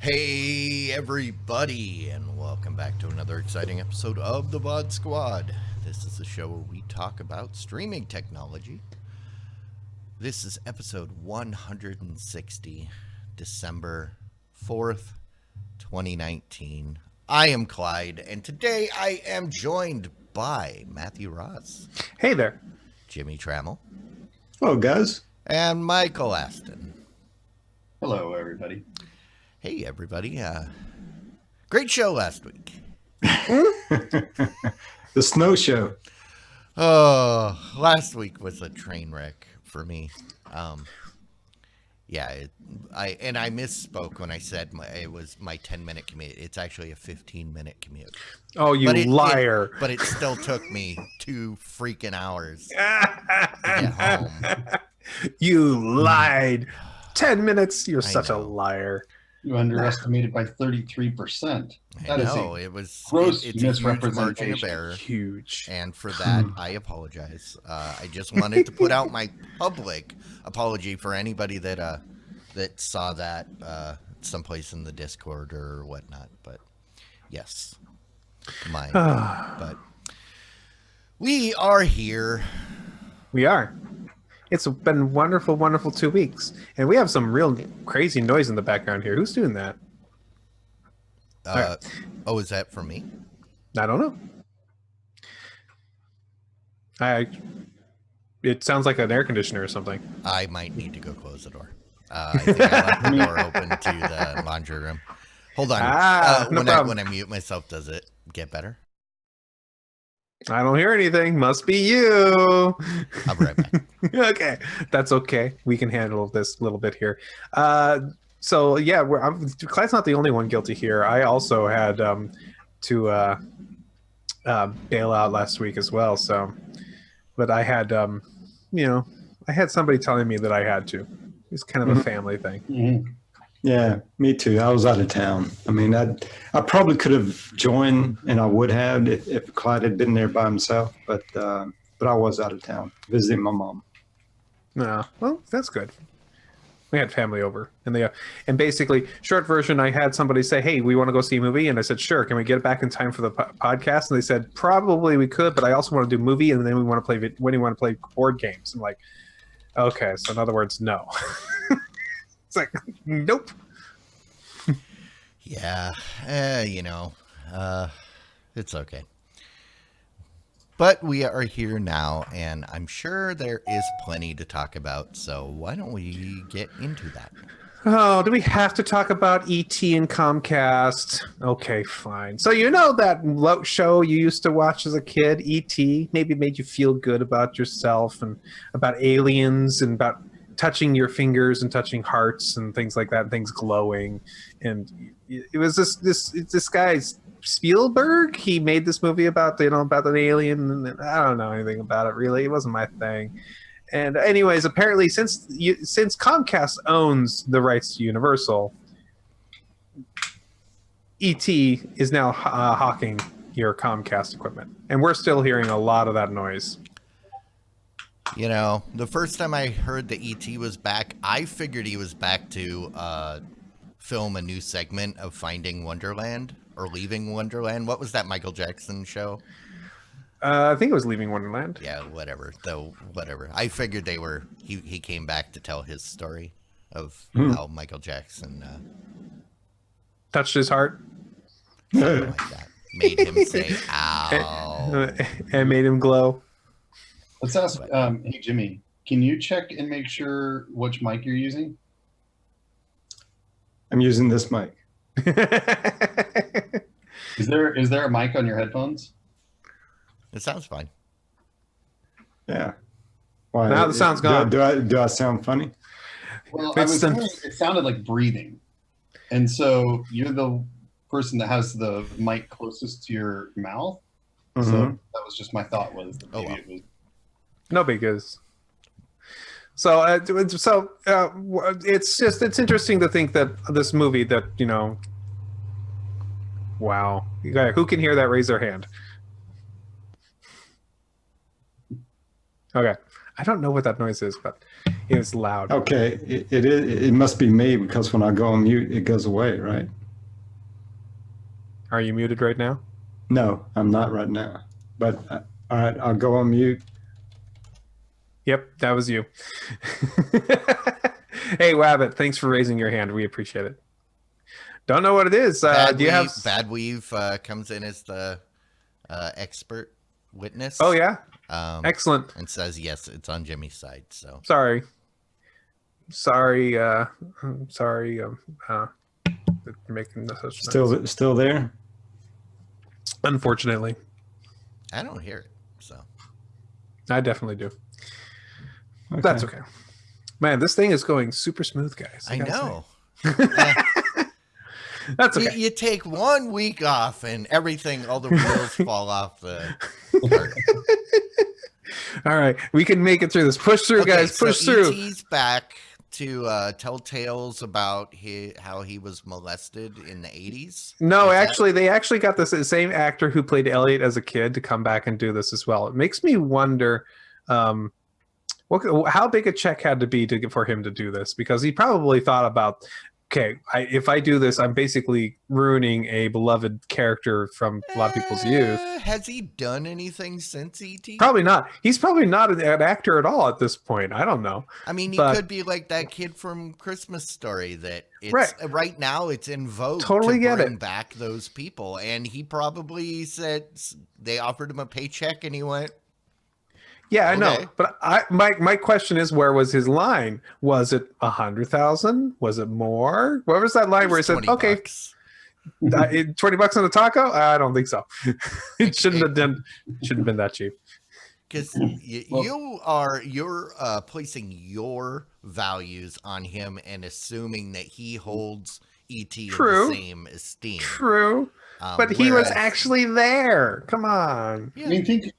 Hey everybody, and welcome back to another exciting episode of the VOD Squad. This is the show where we talk about streaming technology. This is episode 160, December 4th, 2019. I am Clyde, and today I am joined by Matthew Ross. Hey there. Jimmy Trammell. Hello, guys. And Michael Aston. Hello, everybody. Hey, everybody. Great show last week. The snow show. Oh, last week was a train wreck for me. I misspoke when I said it was my 10-minute commute. It's actually a 15-minute commute. Oh, you liar. But it still took me 2 freaking hours to get home. You lied. 10 minutes. You're such a liar. You underestimated by 33%. It was gross it's a huge margin of error. Huge. And for that, I apologize. I just wanted to put out my public apology for anybody that saw that someplace in the Discord or whatnot. But yes, but we are here. We are. It's been wonderful, wonderful 2 weeks. And we have some real crazy noise in the background here. Who's doing that? Oh, is that for me? I don't know. It sounds like an air conditioner or something. I might need to go close the door. I think I left the door open to the laundry room. Hold on. When I mute myself, does it get better? I don't hear anything. Must be you. I'll be right back. Okay. That's okay. We can handle this little bit here. Clyde's not the only one guilty here. I also had to bail out last week as well. But I had, I had somebody telling me that I had to. It's kind of a family thing. Mm-hmm. Yeah, me too. I was out of town. I mean, I probably could have joined, and I would have if Clyde had been there by himself. But I was out of town visiting my mom. No, well, that's good. We had family over, and basically, short version, I had somebody say, "Hey, we want to go see a movie," and I said, "Sure." Can we get it back in time for the podcast? And they said, "Probably we could, but I also want to do a movie, and then we want to play. When you want to play board games?" I'm like, "Okay." So in other words, no. It's like, nope. Yeah, it's okay. But we are here now, and I'm sure there is plenty to talk about, so why don't we get into that? Oh, do we have to talk about E.T. and Comcast? Okay, fine. So you know that show you used to watch as a kid, E.T., maybe made you feel good about yourself and about aliens and about touching your fingers and touching hearts and things like that, and things glowing. And it was this guy's Spielberg. He made this movie about an alien, and I don't know anything about it really. It wasn't my thing. And anyways, apparently since Comcast owns the rights to Universal, E.T. is now hawking your Comcast equipment, and we're still hearing a lot of that noise. The first time I heard that E.T. was back, I figured he was back to film a new segment of Finding Wonderland or Leaving Wonderland. What was that Michael Jackson show? I think it was Leaving Wonderland. Yeah, whatever. I figured he came back to tell his story of how Michael Jackson touched his heart. Something like that. Made him say, ow. And made him glow. Let's ask, hey, Jimmy, can you check and make sure which mic you're using? I'm using this mic. Is there a mic on your headphones? It sounds fine. Yeah. Why? Now the sound's gone. Do I sound funny? Well, it sounded like breathing. And so you're the person that has the mic closest to your mouth. So Mhm. that was just my thought was that maybe wow. it was. No big is. So, it's interesting to think that this movie that, wow. Who can hear that? Raise their hand. Okay. I don't know what that noise is, but it was loud. Okay, it must be me because when I go on mute, it goes away, right? Are you muted right now? No, I'm not right now. But all right, I'll go on mute. Yep, that was you. Hey, Wabbit, thanks for raising your hand. We appreciate it. Don't know what it is. Do you have? Bad Weave comes in as the expert witness. Oh yeah, Um, excellent. and says yes, it's on Jimmy's side. So Sorry. Sorry. Making such noise. Still there? Unfortunately, I don't hear it. So I definitely do. Okay. That's okay. Man, this thing is going super smooth, guys. I gotta know. say. That's okay. You take 1 week off and everything, all the wheels fall off the cart. All right, we can make it through this. Push through, guys. Push through. E.T.'s back to tell tales about how he was molested in the 80s. No, actually, they actually got this same actor who played Elliot as a kid to come back and do this as well. It makes me wonder how big a check had to be for him to do this, because he probably thought about, okay, if I do this, I'm basically ruining a beloved character from a lot of people's youth. Has he done anything since E.T.? Probably not. He's probably not an actor at all at this point. I don't know. I mean, he But- could be like that kid from Christmas Story that right now it's in vogue Totally to get bring it. back those people. And he probably said they offered him a paycheck and he went, Yeah, I know. Okay. But my question is, where was his line? Was it 100,000? Was it more? Where was that line where he said, "$20 okay, bucks." $20 on a taco? I don't think so. It shouldn't have been that cheap. Because you're placing your values on him and assuming that he holds ET in True. the same esteem. True. But he was whereas- actually there. Come on. Yeah. I mean,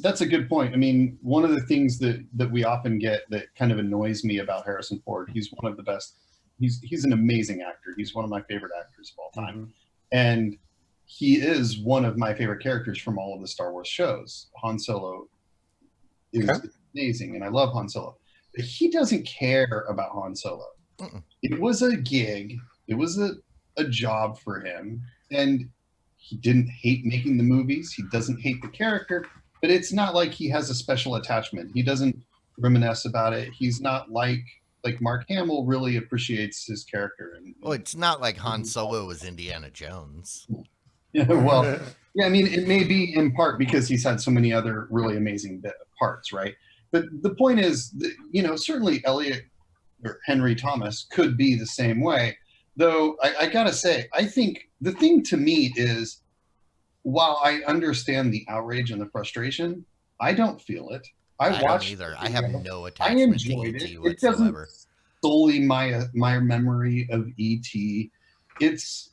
that's a good point. I mean, one of the things that we often get that kind of annoys me about Harrison Ford, he's one of the best. He's an amazing actor. He's one of my favorite actors of all time, and he is one of my favorite characters from all of the Star Wars shows. Han Solo is amazing, and I love Han Solo. But he doesn't care about Han Solo. It was a gig. It was a job for him, and he didn't hate making the movies. He doesn't hate the character, but it's not like he has a special attachment. He doesn't reminisce about it. He's not like Mark Hamill really appreciates his character. Well, it's not like Han Solo was Indiana Jones. Yeah, well, yeah, I mean, it may be in part because he's had so many other really amazing parts, right? But the point is, that, certainly Elliot or Henry Thomas could be the same way. Though I gotta say, I think the thing to me is, while I understand the outrage and the frustration, I don't feel it. I don't either. I have no I attachment to enjoyed ET it. It doesn't whatsoever. solely my memory of ET. It's,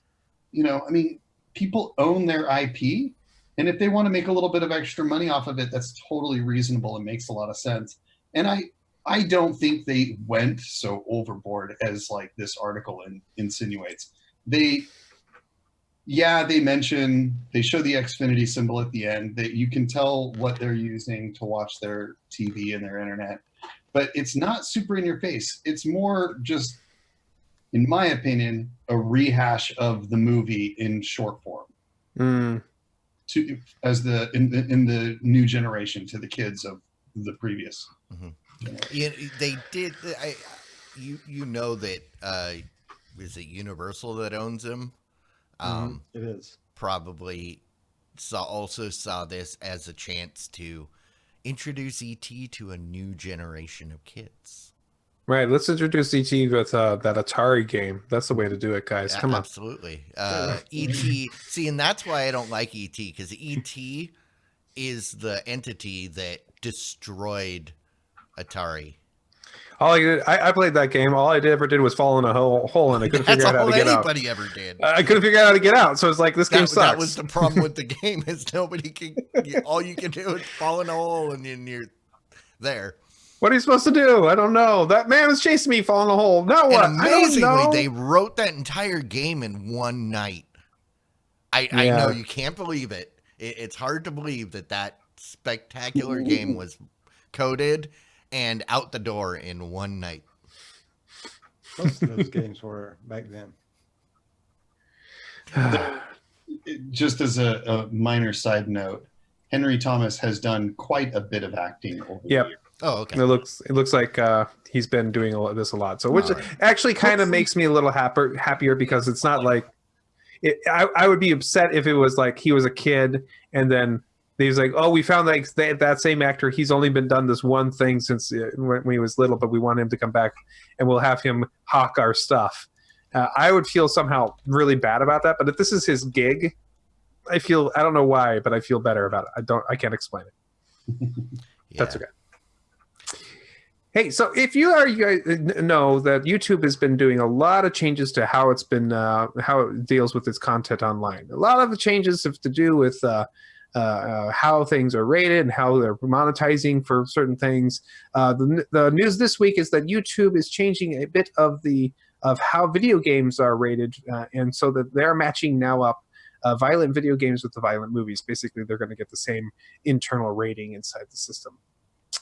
I mean, people own their IP, and if they want to make a little bit of extra money off of it, that's totally reasonable and makes a lot of sense. And I don't think they went so overboard as like this article insinuates. They show the Xfinity symbol at the end, that you can tell what they're using to watch their TV and their internet, but it's not super in your face. It's more just, in my opinion, a rehash of the movie in short form. Mm. In the new generation, to the kids of the previous. Yeah, they did. You know that is it Universal that owns them? It is. Probably also saw this as a chance to introduce ET to a new generation of kids. Right. Let's introduce ET with that Atari game. That's the way to do it, guys. Come on. Absolutely. ET. See, and that's why I don't like ET, because ET is the entity that destroyed Atari. I played that game. All I ever did was fall in a hole, and I couldn't That's figure out how all to get out. anybody ever did. I couldn't figure out how to get out. So it's like, this game sucks. That was the problem with the game is nobody can. All you can do is fall in a hole and then you're there. What are you supposed to do? I don't know. That man was chasing me, fall in a hole. Now what? And amazingly, they wrote that entire game in one night. I know you can't believe it. It's hard to believe that spectacular game was coded and out the door in one night. Most of those games were back then. Just as a minor side note, Henry Thomas has done quite a bit of acting over the years. Oh, okay. It looks like he's been doing this a lot. So, which actually kind of makes me a little happier because it's not like I would be upset if it was like he was a kid and then he's like, oh, we found that same actor. He's only been done this one thing since when he was little, but we want him to come back and we'll have him hawk our stuff. I would feel somehow really bad about that. But if this is his gig, I don't know why, but I feel better about it. I can't explain it. That's okay. Hey, so if you guys know that YouTube has been doing a lot of changes to how how it deals with its content online. A lot of the changes have to do with how things are rated and how they're monetizing for certain things. The news this week is that YouTube is changing a bit of how video games are rated, and so that they're matching now up violent video games with the violent movies. Basically, they're going to get the same internal rating inside the system.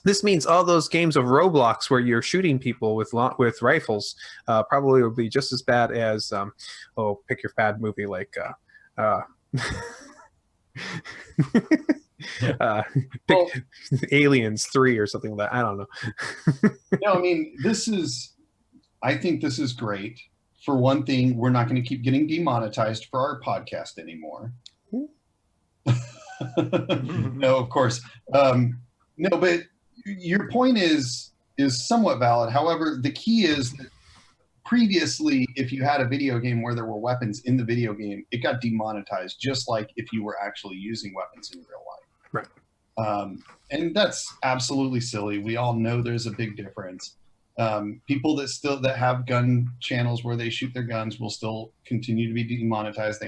This means all those games of Roblox where you're shooting people with rifles probably will be just as bad as pick your bad movie like pick Aliens 3 or something like that. I don't know. No, I mean, I think this is great. For one thing, we're not going to keep getting demonetized for our podcast anymore. No, of course. No, but your point is somewhat valid. However, the key is that previously, if you had a video game where there were weapons in the video game, it got demonetized, just like if you were actually using weapons in real life. Right. And that's absolutely silly. We all know there's a big difference. People that have gun channels where they shoot their guns will still continue to be demonetized.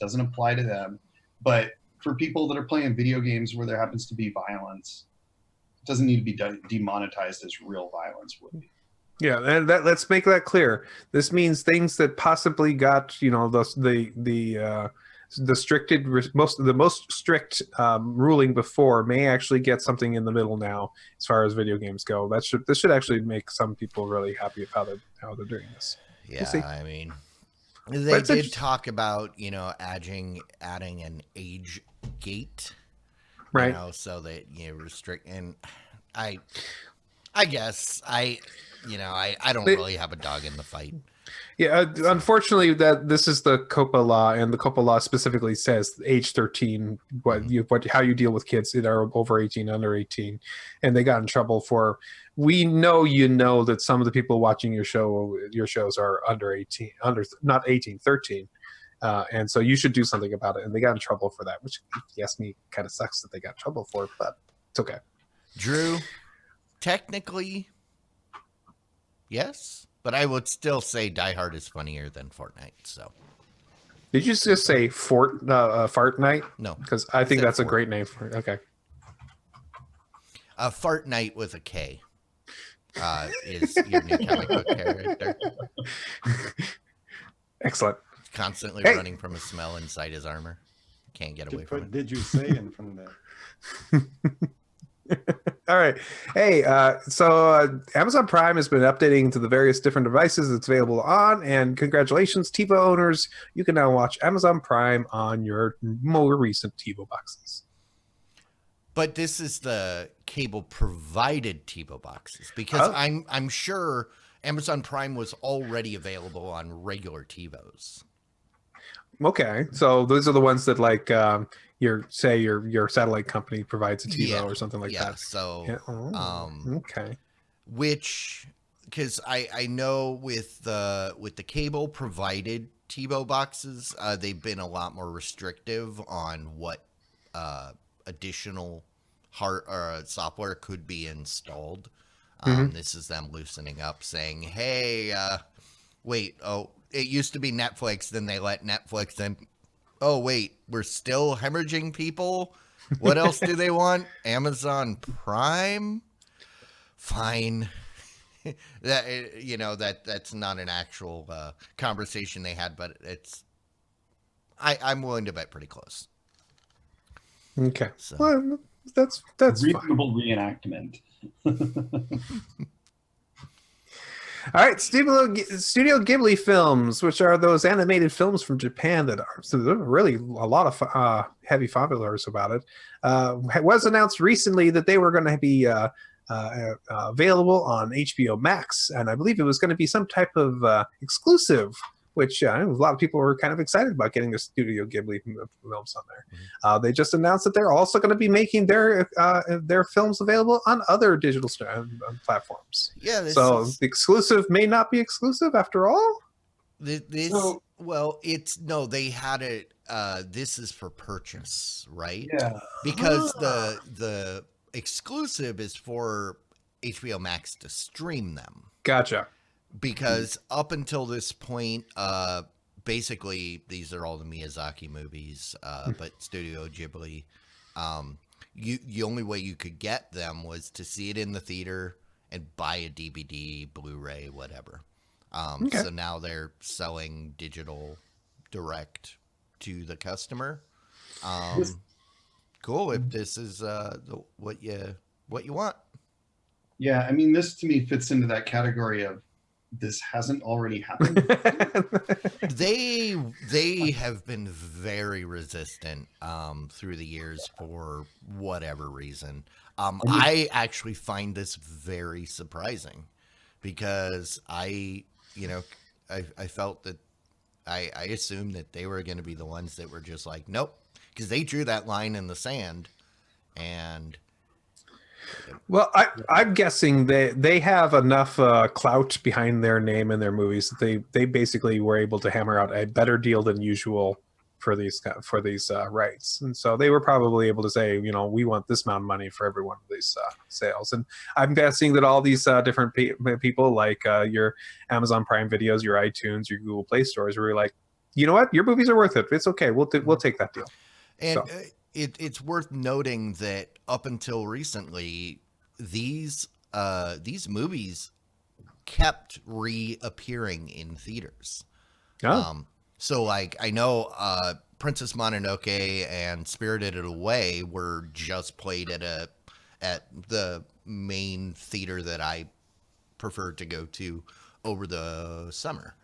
Doesn't apply to them. But for people that are playing video games where there happens to be violence, it doesn't need to be demonetized as real violence would be. Yeah, and let's make that clear. This means things that possibly got the most strict ruling before may actually get something in the middle now as far as video games go. This should actually make some people really happy of how they're doing this. Yeah, we'll I mean, they did talk about adding an age gate, right? So that restrict. And I guess I don't really have a dog in the fight. Yeah, unfortunately, this is the COPA law, and the COPA law specifically says age 13. How you deal with kids that are over 18, under 18, and they got in trouble for. We know that some of the people watching your shows are under 18, not 18, 13, and so you should do something about it. And they got in trouble for that, which, if you ask me, kind of sucks that they got in trouble for it, but it's okay. Drew, technically, yes. But I would still say Die Hard is funnier than Fortnite. So, did you just say Fartnite? No, because I think that's a great name for it. Okay. Fartnite with a K is your new comic book character. Excellent. Constantly running from a smell inside his armor. Can't get away from it. Did you say in front of that? All right. Hey, so Amazon Prime has been updating to the various different devices it's available on, and congratulations, TiVo owners. You can now watch Amazon Prime on your more recent TiVo boxes. But this is the cable-provided TiVo boxes, because I'm sure Amazon Prime was already available on regular TiVos. Okay, so those are the ones that your satellite company provides a TiVo or something like that. So okay. Which, because I know with the cable provided TiVo boxes, they've been a lot more restrictive on what additional software could be installed This is them loosening up, saying, hey, wait, oh, it used to be Netflix, then they let Netflix in. Oh, wait, we're still hemorrhaging people? What else do they want? Amazon Prime? Fine. That's not an actual conversation they had, but I'm willing to bet pretty close. Okay. So. Well, that's reasonable reenactment. All right, Studio Ghibli films, which are those animated films from Japan that are so there are really a lot of heavy followers about it. It was announced recently that they were going to be available on HBO Max, and I believe it was going to be some type of exclusive, which a lot of people were kind of excited about getting the Studio Ghibli films on there. They just announced that they're also going to be making their films available on other digital platforms. Yeah, the exclusive may not be exclusive after all. They had it. This is for purchase, right? Yeah, because the exclusive is for HBO Max to stream them. Gotcha. Because up until this point, basically these are all the Miyazaki movies, but Studio Ghibli, the only way you could get them was to see it in the theater and buy a DVD, Blu-ray, whatever. Okay. So now they're selling digital direct to the customer. Cool. If this is what you want. Yeah, I mean, this to me fits into that category of this hasn't already happened. They have been very resistant through the years for whatever reason. I actually find this very surprising because I felt that I assumed that they were going to be the ones that were just like, nope, because they drew that line in the sand. And well, I'm guessing they have enough clout behind their name and their movies that they basically were able to hammer out a better deal than usual for these rights, and so they were probably able to say, we want this amount of money for every one of these sales. And I'm guessing that all these different people, like your Amazon Prime videos, your iTunes, your Google Play stores, were like, you know what, your movies are worth it. It's okay. We'll take that deal. And it's worth noting that up until recently, these movies kept reappearing in theaters. Oh. So like I know Princess Mononoke and Spirited Away were just played at the main theater that I preferred to go to over the summer.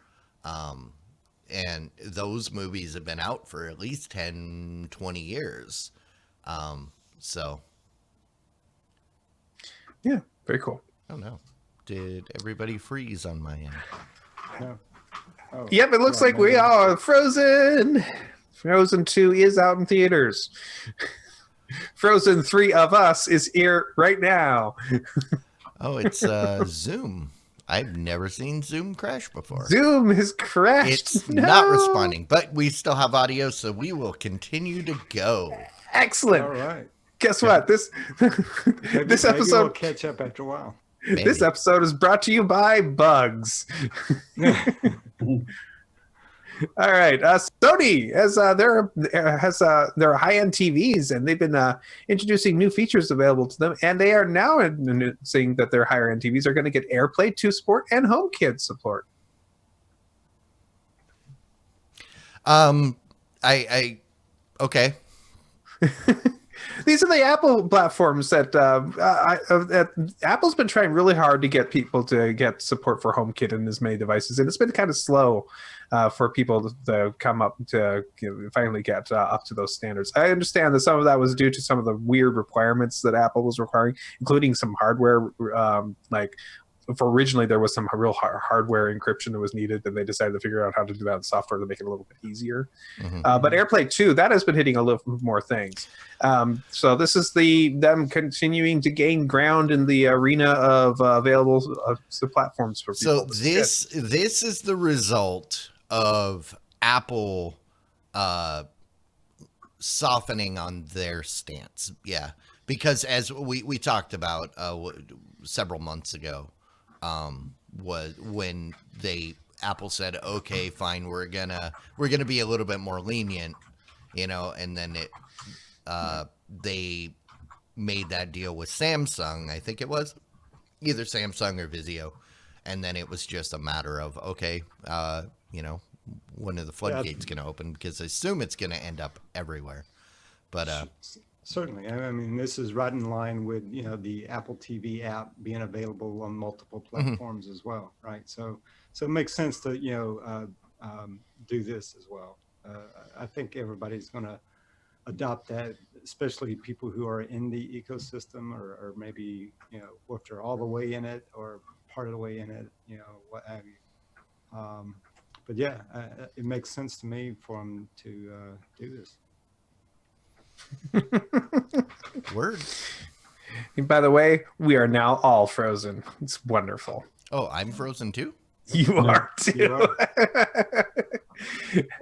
And those movies have been out for at least 10, 20 years. So. Yeah, very cool. I don't know. Did everybody freeze on my end? No. Oh, Yep, it looks like we are Frozen. Frozen 2 is out in theaters. Frozen 3 of Us is here right now. Oh, it's Zoom. I've never seen Zoom crash before. Zoom has crashed. It's not responding, but we still have audio, so we will continue to go. Excellent. All right. Guess what? This Maybe episode we'll catch up after a while. Maybe. This episode is brought to you by Bugs. All right, Sony has their high-end TVs, and they've been introducing new features available to them, and they are now saying that their higher-end TVs are going to get AirPlay 2 support and HomeKit support. Okay. These are the Apple platforms that Apple's been trying really hard to get people to get support for HomeKit in as many devices, and it's been kind of slow for people to come up to finally get up to those standards. I understand that some of that was due to some of the weird requirements that Apple was requiring, including some hardware, for originally there was some real hardware encryption that was needed, and they decided to figure out how to do that in software to make it a little bit easier. Mm-hmm. But AirPlay 2, that has been hitting a little more things. So this is them continuing to gain ground in the arena of available platforms for people. So this is the result of Apple softening on their stance. Yeah. Because as we talked about, several months ago, was when Apple said, okay, fine, we're gonna be a little bit more lenient, and then they made that deal with Samsung. I think it was either Samsung or Vizio, and then it was just a matter of, okay, when are the floodgates going to open? Because I assume it's going to end up everywhere. But certainly, I mean, this is right in line with the Apple TV app being available on multiple platforms as well, right? So it makes sense to do this as well. I think everybody's going to adopt that, especially people who are in the ecosystem, or maybe if they're all the way in it or part of the way in it, what have you. But yeah, it makes sense to me for them to do this. Word. And by the way, we are now all frozen. It's wonderful. Oh, I'm frozen too? You are too. You are.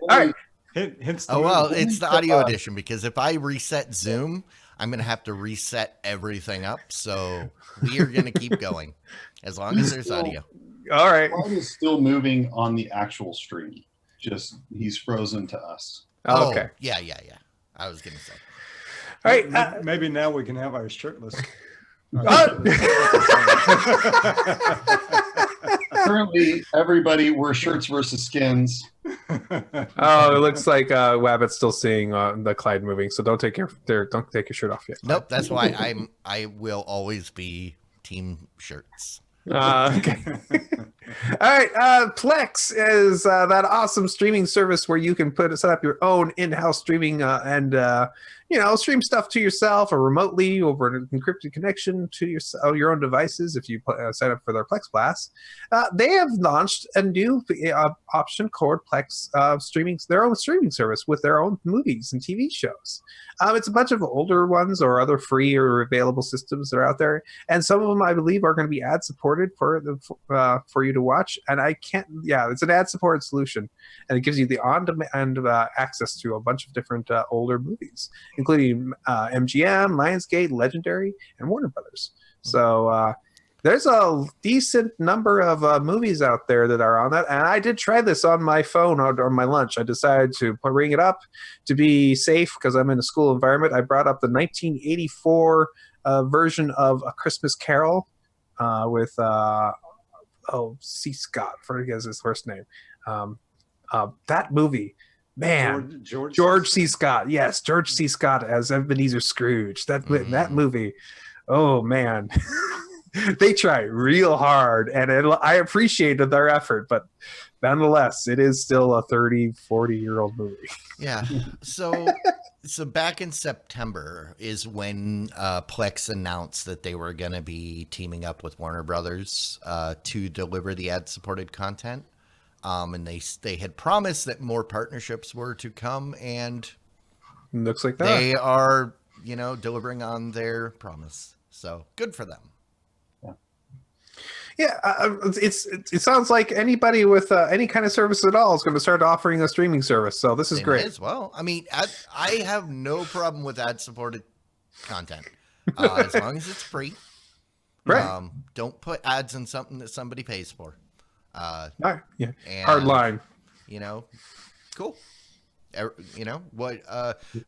All right. Hence Oh, well, it's the audio edition, because if I reset Zoom, I'm going to have to reset everything up. So we are going to keep going as long as there's audio. All right. Cloud is still moving on the actual stream. Just he's frozen to us. Oh, okay. Yeah. I was going to say. All right. Maybe now we can have our shirtless. Currently, everybody, we're shirts versus skins. Oh, it looks like Wabbit's still seeing the Clyde moving, so don't take your shirt off yet. Nope, that's why I will always be team shirts. Okay. All right. Plex is that awesome streaming service where you can set up your own in-house streaming and stream stuff to yourself or remotely over an encrypted connection to your own devices if you sign up for their Plex Blast. They have launched a new option called Plex their own streaming service with their own movies and TV shows. It's a bunch of older ones or other free or available systems that are out there, and some of them I believe are going to be ad supported for you to watch. And it's an ad supported solution, and it gives you the on-demand access to a bunch of different older movies, including MGM, Lionsgate, Legendary, and Warner Brothers. So there's a decent number of movies out there that are on that. And I did try this on my phone on my lunch. I decided to bring it up to be safe because I'm in a school environment. I brought up the 1984 version of A Christmas Carol with C. Scott, I forget his first name. That movie. Man, George C. Scott. Yes, George C. Scott as Ebenezer Scrooge. That movie. Oh, man. They try real hard, and I appreciated their effort, but nonetheless, it is still a 30, 40-year-old movie. Yeah. So back in September is when Plex announced that they were going to be teaming up with Warner Brothers to deliver the ad-supported content. And they had promised that more partnerships were to come, and looks like that. They are, delivering on their promise. So good for them. Yeah, it sounds like anybody with any kind of service at all is going to start offering a streaming service. So this is great. As well. I mean, I have no problem with ad-supported content as long as it's free. Right. Don't put ads in something that somebody pays for. Yeah. And, hard line. Cool.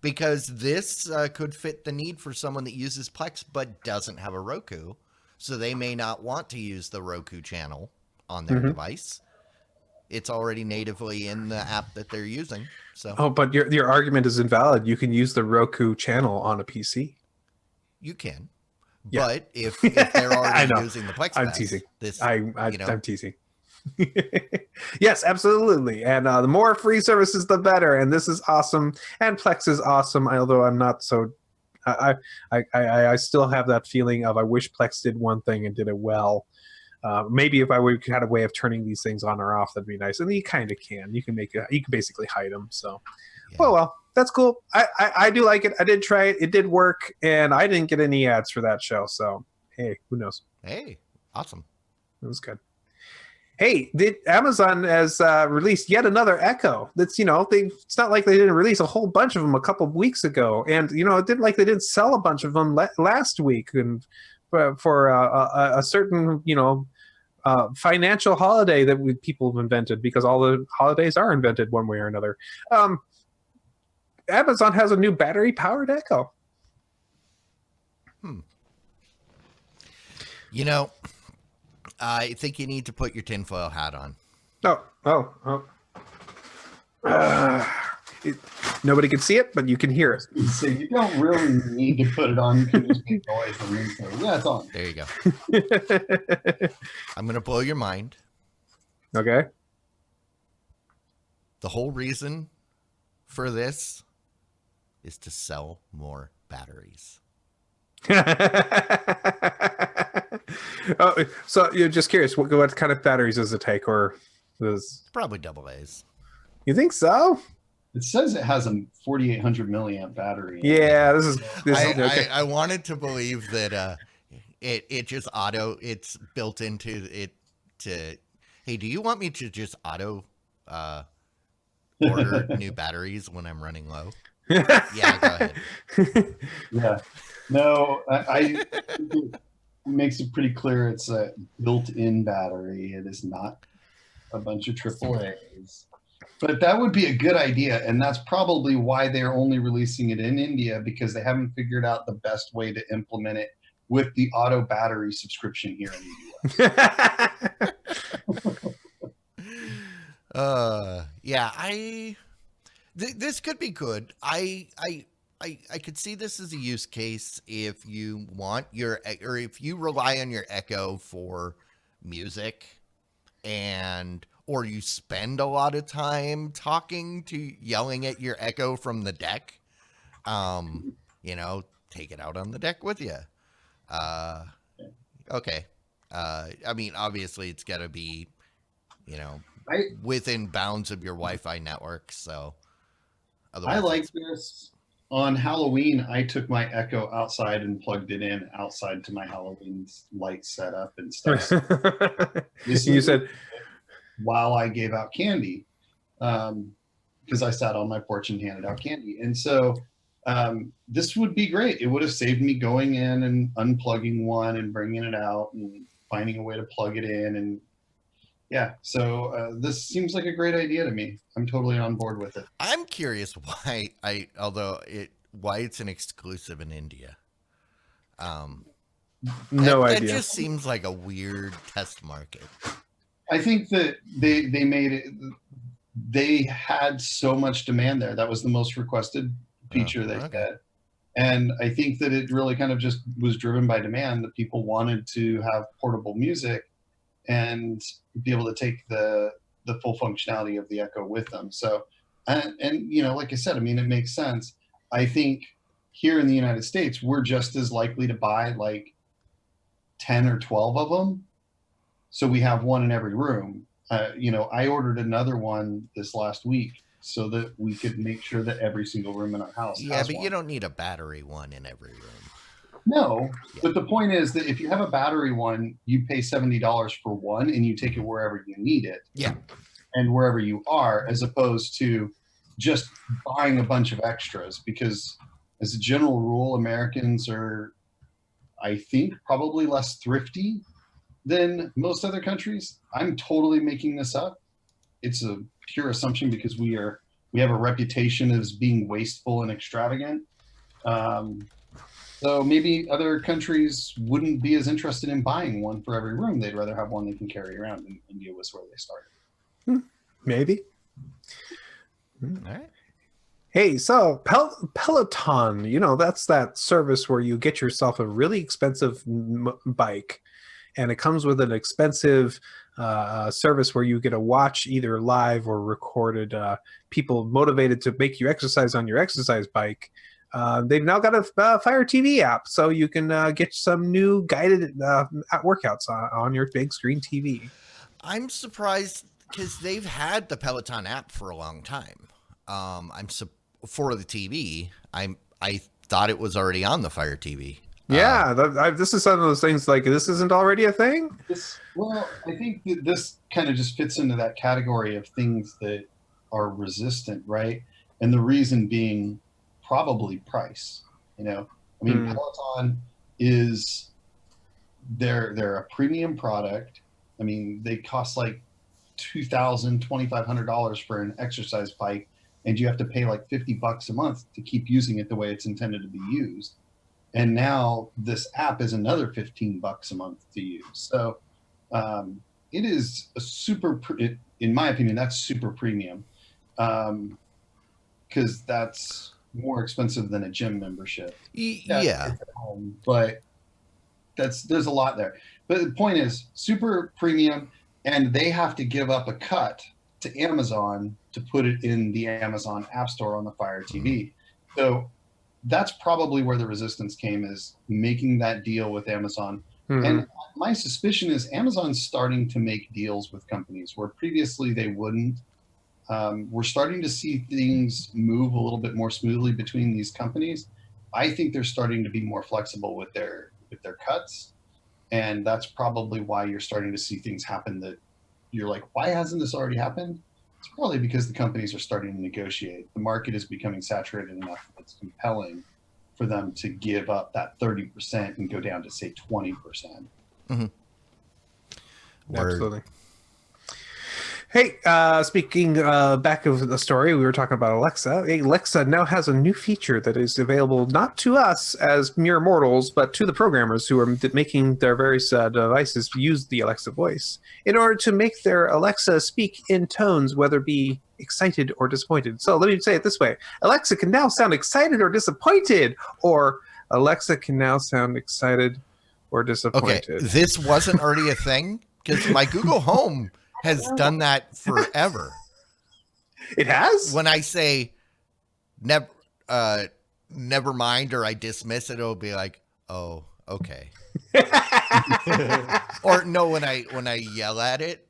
Because this could fit the need for someone that uses Plex but doesn't have a Roku. So they may not want to use the Roku channel on their device. It's already natively in the app that they're using. So. Oh, but your argument is invalid. You can use the Roku channel on a PC. You can. Yeah. But if they're already using the Plex I'm Pass, teasing. I'm teasing. Yes, absolutely. And the more free services, the better. And this is awesome. And Plex is awesome, although I'm not so... I still have that feeling of I wish Plex did one thing and did it well. Maybe if I had a way of turning these things on or off, that'd be nice. And you kind of can. You can basically hide them. So, yeah. Well, that's cool. I do like it. I did try it. It did work, and I didn't get any ads for that show. So, hey, who knows? Hey, awesome. It was good. Hey, Amazon has released yet another Echo. That's it's not like they didn't release a whole bunch of them a couple of weeks ago, and it didn't like they didn't sell a bunch of them last week, and for a certain, financial holiday that people have invented, because all the holidays are invented one way or another. Amazon has a new battery-powered Echo. I think you need to put your tinfoil hat on. Oh. Nobody can see it, but you can hear it. So you don't really need to put it on. You can just make noise and then say, yeah, it's on. There you go. I'm going to blow your mind. Okay. The whole reason for this is to sell more batteries. So you're just curious, what kind of batteries does it take, or probably AA's? You think so? It says it has a 4,800 milliamp battery. Yeah, this is okay. I wanted to believe that it just it's built into it to, hey, do you want me to just auto order new batteries when I'm running low? Yeah, go ahead. Yeah. No, I it makes it pretty clear it's a built-in battery. It is not a bunch of AAAs. But that would be a good idea, and that's probably why they're only releasing it in India, because they haven't figured out the best way to implement it with the auto battery subscription here in the US. Yeah, this could be good. I could see this as a use case if you want if you rely on your Echo for music, or you spend a lot of time yelling at your Echo from the deck. Take it out on the deck with you. Okay. I mean, obviously it's got to be, within bounds of your Wi-Fi network. So I like this. On Halloween, I took my Echo outside and plugged it in outside to my Halloween light setup and stuff. You said, while I gave out candy, because I sat on my porch and handed out candy. And so this would be great. It would have saved me going in and unplugging one and bringing it out and finding a way to plug it in. And yeah, so this seems like a great idea to me. I'm totally on board with it. I'm curious why it's an exclusive in India. No idea. That just seems like a weird test market. I think that they made it. They had so much demand there. That was the most requested feature they had, and I think that it really kind of just was driven by demand. That people wanted to have portable music and be able to take the full functionality of the Echo with them. So, and like I said, I mean, it makes sense. I think here in the United States, we're just as likely to buy like 10 or 12 of them. So we have one in every room. I ordered another one this last week so that we could make sure that every single room in our house has but one. you don't need a battery one in every room. No, but the point is that if you have a battery one, you pay $70 for one and you take it wherever you need it. Yeah. And wherever you are, as opposed to just buying a bunch of extras, because as a general rule, Americans are, I think, probably less thrifty than most other countries. I'm totally making this up. It's a pure assumption because we have a reputation as being wasteful and extravagant. So maybe other countries wouldn't be as interested in buying one for every room. They'd rather have one they can carry around, and India was where they started. Maybe. All right. Hey, so Peloton, that's that service where you get yourself a really expensive bike, and it comes with an expensive service where you get to watch either live or recorded people motivated to make you exercise on your exercise bike. They've now got a Fire TV app, so you can get some new guided workouts on your big screen TV. I'm surprised because they've had the Peloton app for a long time. For the TV, I thought it was already on the Fire TV. Yeah, this is some of those things like this isn't already a thing. I think that this kind of just fits into that category of things that are resistant, right? And the reason being probably price. Peloton is they're a premium product. I mean, they cost like $2,000, $2,500 for an exercise bike, and you have to pay like $50 a month to keep using it the way it's intended to be used. And now this app is another $15 a month to use. So it is a super, in my opinion, that's super premium, because that's more expensive than a gym membership. Yeah. But there's a lot there. But the point is, super premium, and they have to give up a cut to Amazon to put it in the Amazon App Store on the Fire TV. So that's probably where the resistance came, is making that deal with Amazon. And my suspicion is Amazon's starting to make deals with companies where previously they wouldn't. We're starting to see things move a little bit more smoothly between these companies. I think they're starting to be more flexible with their cuts, and that's probably why you're starting to see things happen that you're like, why hasn't this already happened? It's probably because the companies are starting to negotiate. The market is becoming saturated enough that it's compelling for them to give up that 30% and go down to, say, 20%. Mm-hmm. Absolutely. Hey, speaking back of the story, we were talking about Alexa. Alexa now has a new feature that is available not to us as mere mortals, but to the programmers who are making their various devices use the Alexa voice in order to make their Alexa speak in tones, whether it be excited or disappointed. So let me say it this way. Alexa can now sound excited or disappointed, or Alexa can now sound excited or disappointed. Okay, this wasn't already a thing? Because my Google Home has done that forever. It has? When I say never mind, or I dismiss it, it'll be like, oh, okay. Or no, when I yell at it.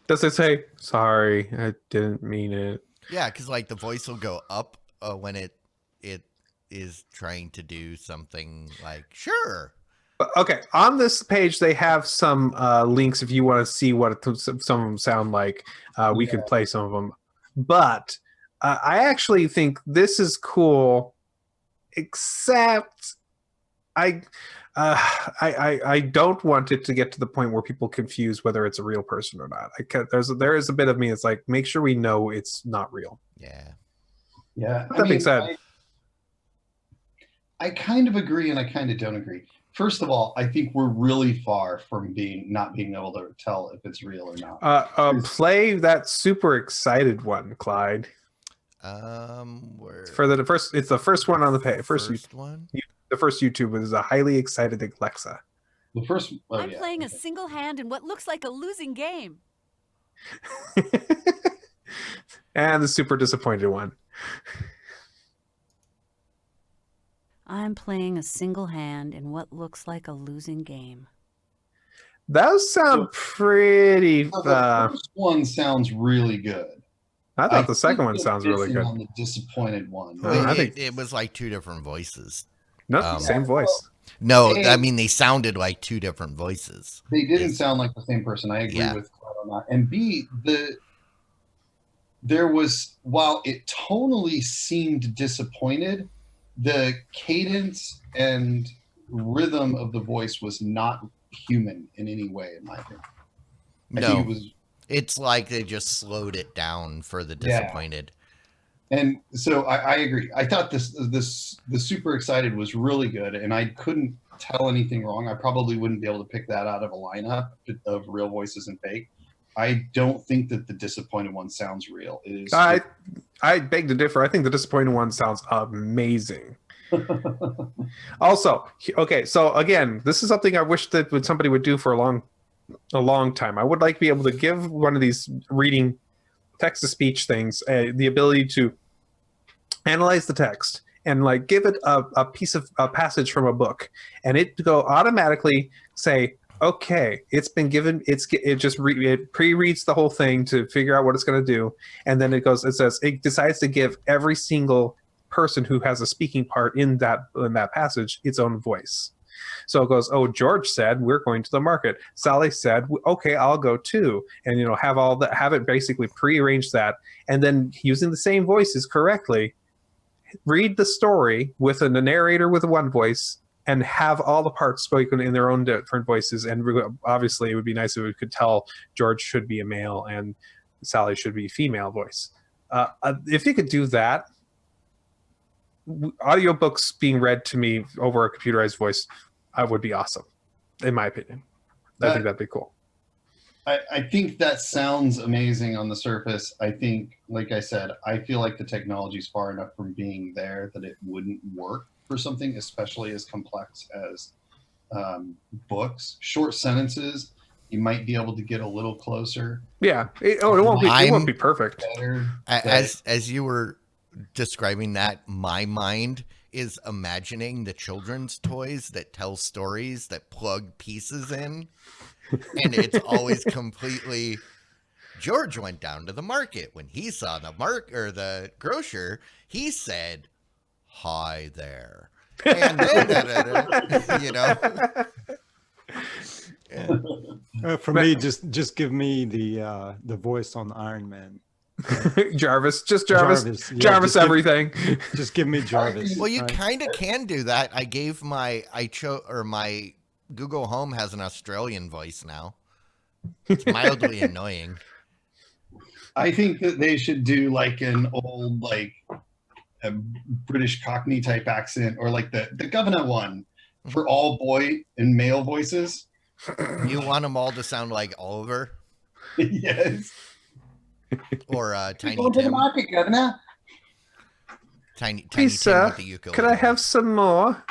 Does it say, sorry, I didn't mean it? Yeah, because like the voice will go up when it is trying to do something like, sure. Okay, on this page, they have some links if you want to see what some of them sound like. We could play some of them. But I actually think this is cool, except I don't want it to get to the point where people confuse whether it's a real person or not. There is a bit of me that's like, make sure we know it's not real. Yeah. Yeah. That being said, I kind of agree and I kind of don't agree. First of all, I think we're really far from not being able to tell if it's real or not. Play that super excited one, Clyde. Where? It's the first one on the page. First one. The first YouTube is a highly excited Alexa. The first. I'm playing a single hand in what looks like a losing game. And the super disappointed one. I'm playing a single hand in what looks like a losing game. Those sound pretty. The first one sounds really good. I thought the second one sounds really good. On the disappointed one. I think it was like two different voices. No, same voice. No, I mean they sounded like two different voices. They didn't sound like the same person. I agree with Clyde on that. And B, there was, while it tonally seemed disappointed, the cadence and rhythm of the voice was not human in any way, in my opinion. I think it's like they just slowed it down for the disappointed. And so I agree. I thought the super excited was really good, and I couldn't tell anything wrong. I probably wouldn't be able to pick that out of a lineup of real voices and fake. I don't think that the disappointed one sounds real. It is. I beg to differ. I think the disappointed one sounds amazing. Also, okay, so again, this is something I wish that somebody would do for a long time. I would like to be able to give one of these reading text-to-speech things the ability to analyze the text and like give it a piece of a passage from a book, and it to go automatically say, okay, it's been given. It pre-reads the whole thing to figure out what it's going to do, and then it decides to give every single person who has a speaking part in that passage its own voice. So it goes, oh, George said we're going to the market. Sally said, okay, I'll go too, and have it basically prearrange that, and then using the same voices correctly, read the story with a narrator with one voice, and have all the parts spoken in their own different voices. And obviously, it would be nice if we could tell George should be a male and Sally should be a female voice. If you could do that, audiobooks being read to me over a computerized voice would be awesome, in my opinion. I think that'd be cool. I think that sounds amazing on the surface. I think, like I said, I feel like the technology's far enough from being there that it wouldn't work for something, especially as complex as books. Short sentences, you might be able to get a little closer. Yeah. It won't be perfect. Better, As you were describing that, my mind is imagining the children's toys that tell stories that plug pieces in. And it's always completely. George went down to the market. When he saw the grocer, he said, "Hi there," and then, you know. For me, just give me the voice on Iron Man. Jarvis, Yeah, Jarvis, everything. Just give me Jarvis. Well, you right? kind of can do that. My Google Home has an Australian voice now. It's mildly annoying. I think that they should do like an old, like a British Cockney type accent, or like the governor one for all boy and male voices. You want them all to sound like Oliver Yes. or Tiny Go to the Tim. market, governor. Tiny Please, Tim sir, with the ukulele. could I have some more?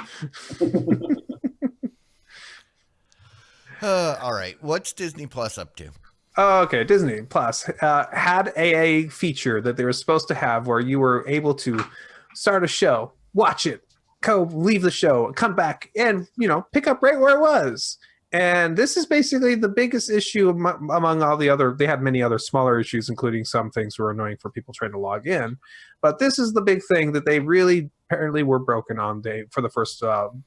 All right. What's Disney Plus up to? Okay, Disney Plus had a feature that they were supposed to have where you were able to start a show, watch it, leave the show, come back, and pick up right where it was. And this is basically the biggest issue among all the other. They had many other smaller issues, including some things were annoying for people trying to log in. But this is the big thing that they really apparently were broken on for the first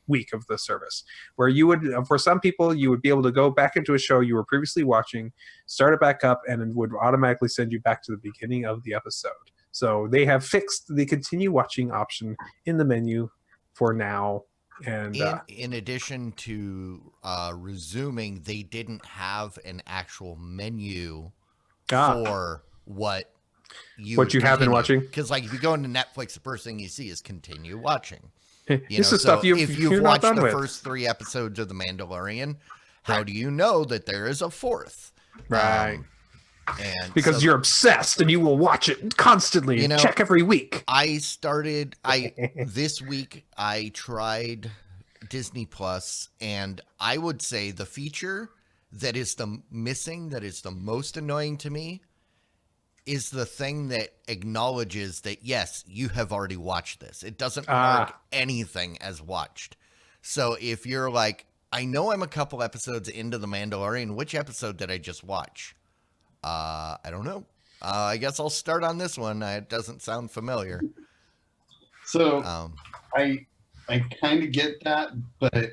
week of the service, where you would, for some people, you would be able to go back into a show you were previously watching, start it back up, and it would automatically send you back to the beginning of the episode. So they have fixed the continue watching option in the menu for now. And in addition to resuming, they didn't have an actual menu for what you have been watching. Because like if you go into Netflix, the first thing you see is continue watching. This is stuff if you've watched the with. first 3 episodes of The Mandalorian, how do you know that there is a 4th? Right. And because you're obsessed and you will watch it constantly, check every week. This week I tried Disney Plus, and I would say the feature that is the most annoying to me is the thing that acknowledges that, yes, you have already watched this. It doesn't mark anything as watched. So if you're like, I know I'm a couple episodes into The Mandalorian, which episode did I just watch? I don't know. I guess I'll start on this one. It doesn't sound familiar. So I kind of get that, but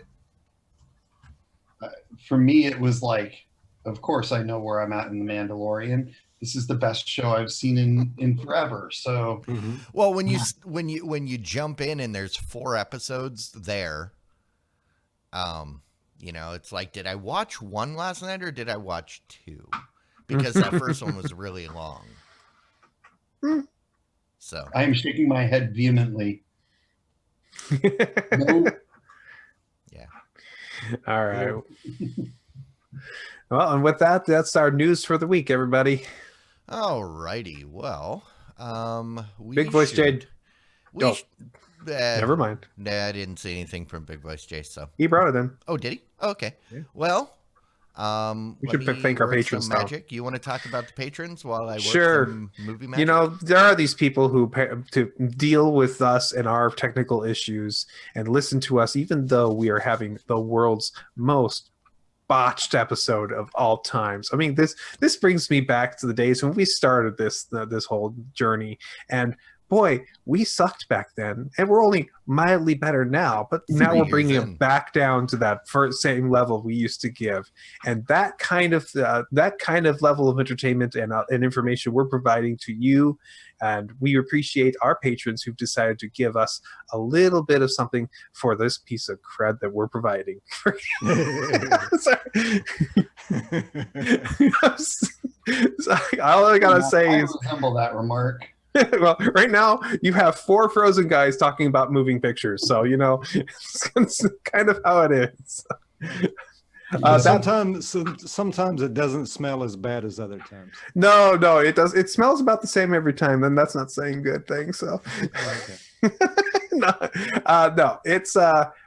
for me, it was like, of course, I know where I'm at in The Mandalorian. This is the best show I've seen in forever. So, well, when you jump in and there's 4 episodes there, it's like, did I watch 1 last night or did I watch 2? Because that first one was really long. So I am shaking my head vehemently. No. Yeah. All right. Well, and with that, that's our news for the week, everybody. All righty. Well, Big Voice Jade. Never mind. Nah, I didn't see anything from Big Voice Jay. So he brought it in. Oh, did he? Oh, okay. Yeah. Well, we should thank our patrons. Magic. You want to talk about the patrons while I work some movie magic? There are these people who to deal with us and our technical issues and listen to us, even though we are having the world's most botched episode of all times. I mean, this brings me back to the days when we started this whole journey, and boy, we sucked back then, and we're only mildly better now. But now 3 we're years bringing in. it back down to that first same level we used to give, and that kind of level of entertainment and information we're providing to you, and we appreciate our patrons who've decided to give us a little bit of something for this piece of crud that we're providing. Sorry. All I gotta say I is, resemble that remark. well, right now you have 4 Frozen guys talking about moving pictures, so it's kind of how it is. Sometimes it doesn't smell as bad as other times. No, it does. It smells about the same every time, and that's not saying good things. So, no, it's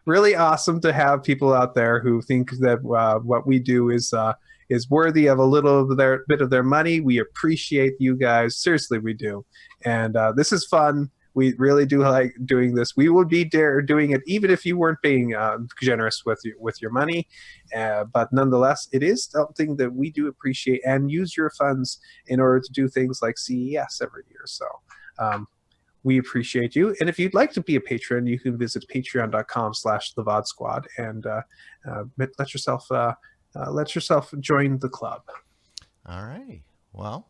really awesome to have people out there who think that what we do is worthy of a little bit of their money. We appreciate you guys. Seriously, we do. And this is fun. We really do like doing this. We would be doing it even if you weren't being generous with your money. But nonetheless, it is something that we do appreciate and use your funds in order to do things like CES every year. So we appreciate you. And if you'd like to be a patron, you can visit patreon.com/thevodsquad and let yourself join the club. All right. Well,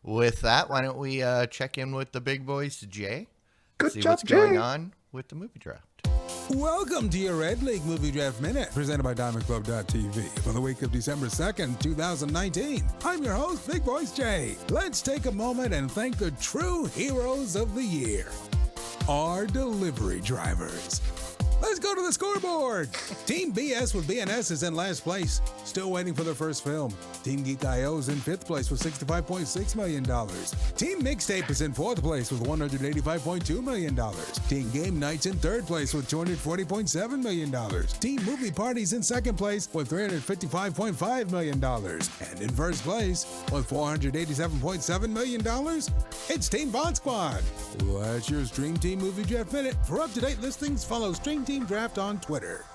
with that, why don't we check in with the big boys, Jay? Good See job, what's going Jay. on with the movie draft. Welcome to your Red League Movie Draft Minute, presented by DiamondClub.tv for the week of December 2nd, 2019. I'm your host, Big Voice Jay. Let's take a moment and thank the true heroes of the year, our delivery drivers. Let's go to the scoreboard. Team BS with BNS is in last place, still waiting for their first film. Team Geek.io is in 5th place with $65.6 million. Team Mixtape is in 4th place with $185.2 million. Team Game Night's in 3rd place with $240.7 million. Team Movie Party's in 2nd place with $355.5 million. And in 1st place with $487.7 million, it's Team Bond Squad. That's your Stream Team Movie Draft Minute. For up-to-date listings, follow Stream Team Draft on Twitter.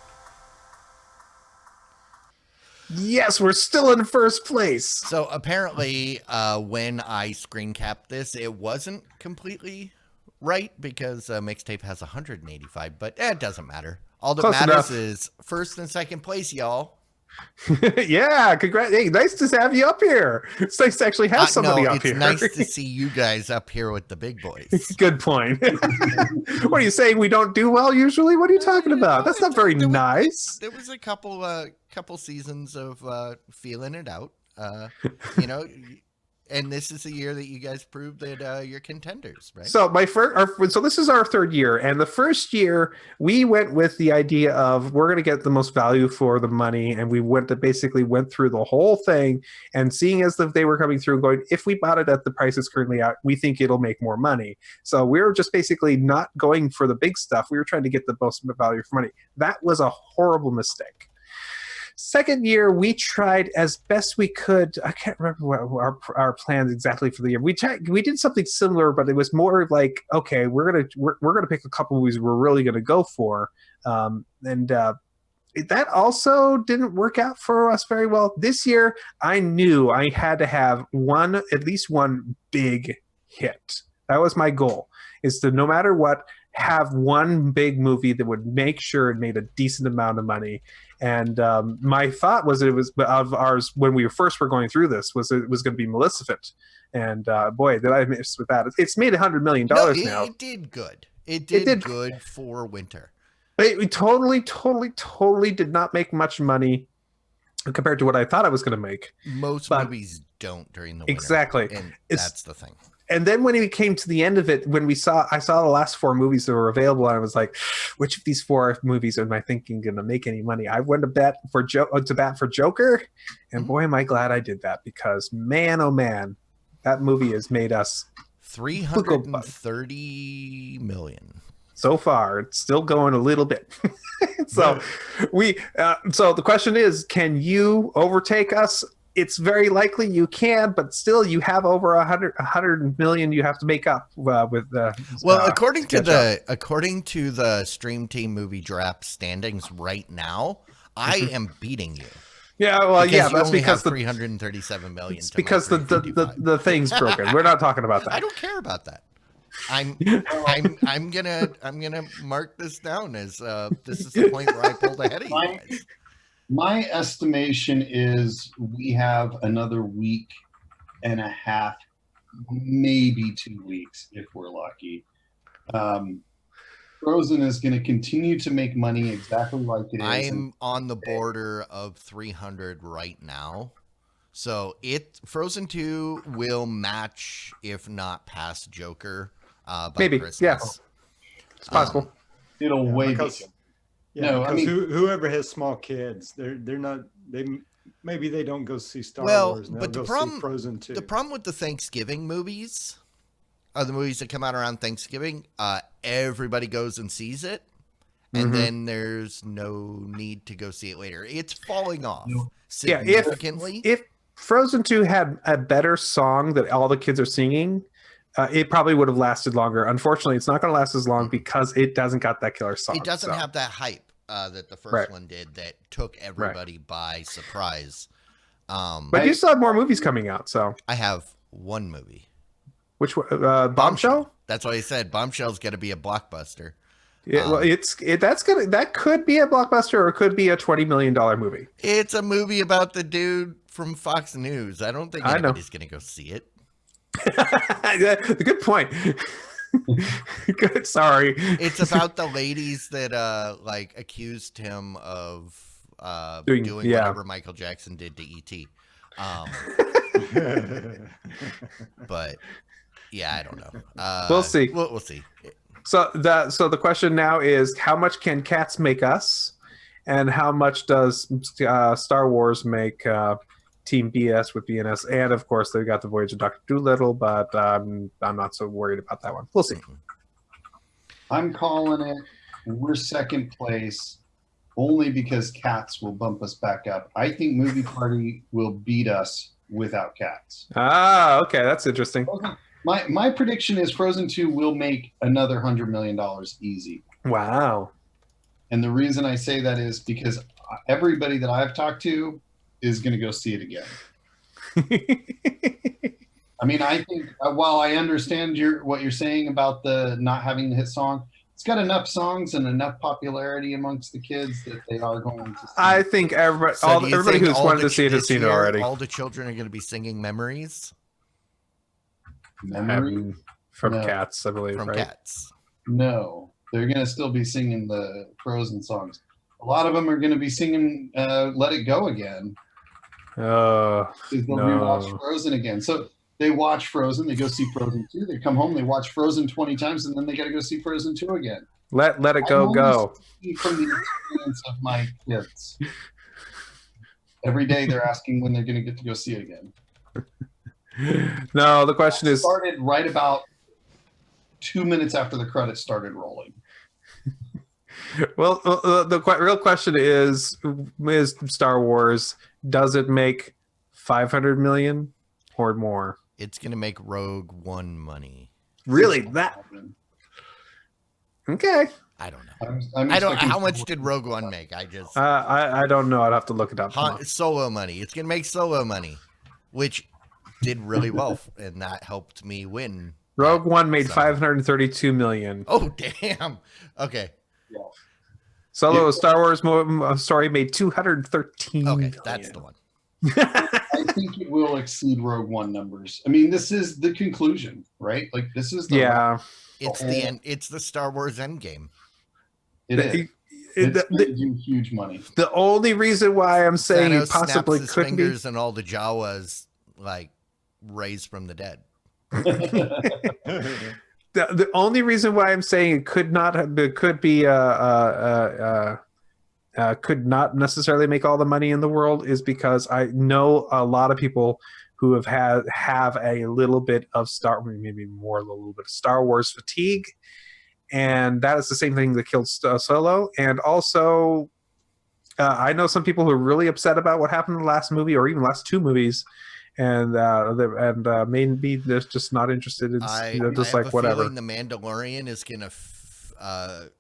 Yes, we're still in first place. So apparently, when I screen capped this, it wasn't completely right because Mixtape has 185, but it doesn't matter. All that Close matters enough. is 1st and 2nd place, y'all. Yeah, congrats. Hey, nice to have you up here. It's nice to actually have somebody up it's here. nice to see you guys up here with the big boys. Good point. What are you saying? We don't do well usually? What are you talking about? That's not very nice. There was a couple seasons of feeling it out, and this is the year that you guys proved that you're contenders, right? So so this is our 3rd year, and the first year we went with the idea of we're going to get the most value for the money, and we went through the whole thing and seeing as if they were coming through, going, if we bought it at the price it's currently at, we think it'll make more money. So we were just basically not going for the big stuff. We were trying to get the most value for money. That was a horrible mistake. 2nd year, we tried as best we could. I can't remember what our plans exactly for the year. We did something similar, but it was more like, okay, we're gonna pick a couple movies we're really gonna go for, and that also didn't work out for us very well. This year, I knew I had to have at least one big hit. That was my goal: is to, no matter what, have one big movie that would make sure it made a decent amount of money. And my thought was it was of ours when we were going through this was it was going to be Maleficent, and boy, did I miss with that. It's made $100 million now. It did good. It did good for winter. It totally did not make much money compared to what I thought I was going to make. Most movies don't during the winter. Exactly, and that's the thing. And then when we came to the end of it, when I saw the last 4 movies that were available, and I was like, which of these 4 movies am I thinking going to make any money? I went to bat for Joker, and boy, am I glad I did that, because man, oh man, that movie has made us $330 million. So far. It's still going a little bit. So the question is, can you overtake us? It's very likely you can, but still, you have over 100 million you have to make up with. According to the Stream Team Movie Draft standings right now, I am beating you. Yeah, well, because that's because the 337 million. It's because the thing's broken. We're not talking about that. I don't care about that. I'm gonna mark this down as this is the point where I pulled ahead of you guys. My estimation is we have another week and a half, maybe 2 weeks if we're lucky. Frozen is going to continue to make money exactly like it is. I'm on the border of 300 right now. So Frozen 2 will match, if not pass Joker by Maybe, Christmas. yes. It's possible. It'll Yeah, way because, be. yeah, No, because I mean, whoever has small kids, they're not maybe they don't go see Star Wars. And but they'll go see Frozen 2. The problem with the Thanksgiving movies are the movies that come out around Thanksgiving. Everybody goes and sees it, and then there's no need to go see it later. It's falling off significantly. If Frozen 2 had a better song that all the kids are singing, it probably would have lasted longer. Unfortunately, it's not going to last as long because it doesn't got that killer song. It doesn't have that hype that the first one did that took everybody by surprise. But you still have more movies coming out, so. I have one movie. Which one? Bombshell? That's why I said Bombshell's got to be a blockbuster. Yeah, well, that could be a blockbuster or it could be a $20 million movie. It's a movie about the dude from Fox News. I don't think anybody's going to go see it. Good point. Good. Sorry. It's about the ladies that like accused him of doing whatever Michael Jackson did to E.T. But yeah, I don't know. We'll see. We'll see. So the question now is, how much can cats make us, and how much does Star Wars make Team BS with BNS? And of course, they've got the Voyage of Dr. Dolittle, but I'm not so worried about that one. We'll see. I'm calling it. We're second place only because Cats will bump us back up. I think Movie Party will beat us without Cats. Ah, okay, that's interesting. My prediction is Frozen 2 will make another $100 million easy. Wow. And the reason I say that is because everybody that I've talked to is going to go see it again. I mean, I think while I understand what you're saying about the not having the hit song, it's got enough songs and enough popularity amongst the kids that they are going to see. I think everybody who's wanted to see it has seen it already. All the children are going to be singing Memories. Memory from Cats, I believe. From right? Cats. No, they're going to still be singing the Frozen songs. A lot of them are going to be singing "Let It Go" again. They'll rewatch Frozen again. So they watch Frozen, they go see Frozen 2, they come home, they watch Frozen 20 times, and then they got to go see Frozen 2 again. Let it go. From the experience of my kids, every day they're asking when they're going to get to go see it again. No, the question is started right about 2 minutes after the credits started rolling. Well, the real question is Star Wars, does it make 500 million or more? It's going to make Rogue One money. Really? That? Okay. I don't know. I don't. How much did Rogue One make? I just. I don't know. I'd have to look it up. Solo money. It's going to make Solo money, which did really well, and that helped me win. Rogue One made 532 million. Oh, damn. Okay. Yeah. Solo Star Wars story made 213 million. That's the one. I think it will exceed Rogue One numbers. I mean, this is the conclusion, right? Like, this is the It's the end. It's the Star Wars Endgame. It's going to do huge money. The only reason why I'm saying Thanos it possibly snaps his couldn't be, fingers and all the Jawas like raised from the dead. the only reason why I'm saying it could not necessarily make all the money in the world is because I know a lot of people who have a little bit of a little bit of Star Wars fatigue, and that is the same thing that killed Solo. And also, I know some people who are really upset about what happened in the last movie or even last two movies. And maybe they're just not interested in just like whatever. The Mandalorian is gonna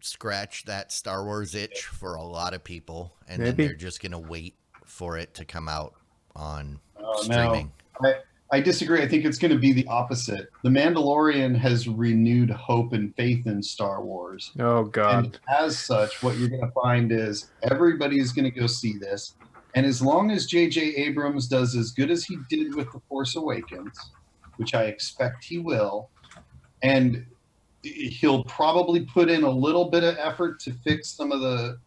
scratch that Star Wars itch for a lot of people, and then they're just gonna wait for it to come out on streaming. No. I disagree. I think it's going to be the opposite. The Mandalorian has renewed hope and faith in Star Wars. Oh And God. as such, what you're going to find is everybody's going to go see this. And as long as J.J. Abrams does as good as he did with The Force Awakens, which I expect he will, and he'll probably put in a little bit of effort to fix some of the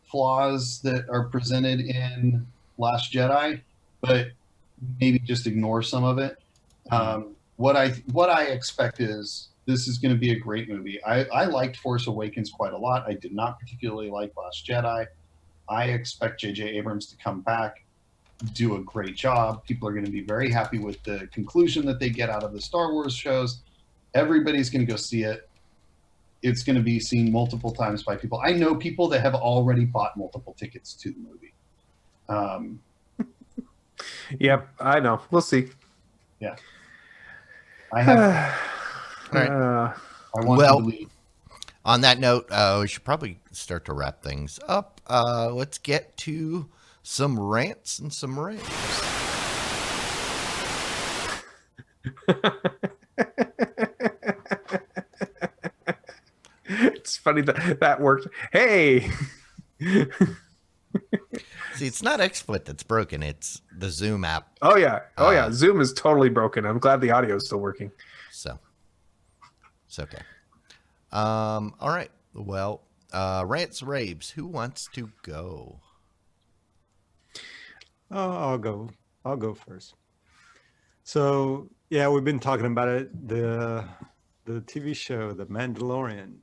flaws that are presented in Last Jedi, but maybe just ignore some of it. What I expect is this is going to be a great movie. I liked Force Awakens quite a lot. I did not particularly like Last Jedi. I expect J.J. Abrams to come back, do a great job. People are going to be very happy with the conclusion that they get out of the Star Wars shows. Everybody's going to go see it. It's going to be seen multiple times by people. I know people that have already bought multiple tickets to the movie. Yep, I know. We'll see. Yeah. I have. All right. I want Well, to believe. On that note, we should probably start to wrap things up. Let's get to some rants and some raves. It's funny that worked. Hey. See, it's not XSplit that's broken. It's the Zoom app. Oh yeah. Zoom is totally broken. I'm glad the audio is still working. So it's okay. All right. Well, rants, raves. Who wants to go? I'll go first. So yeah, we've been talking about it. The TV show, The Mandalorian,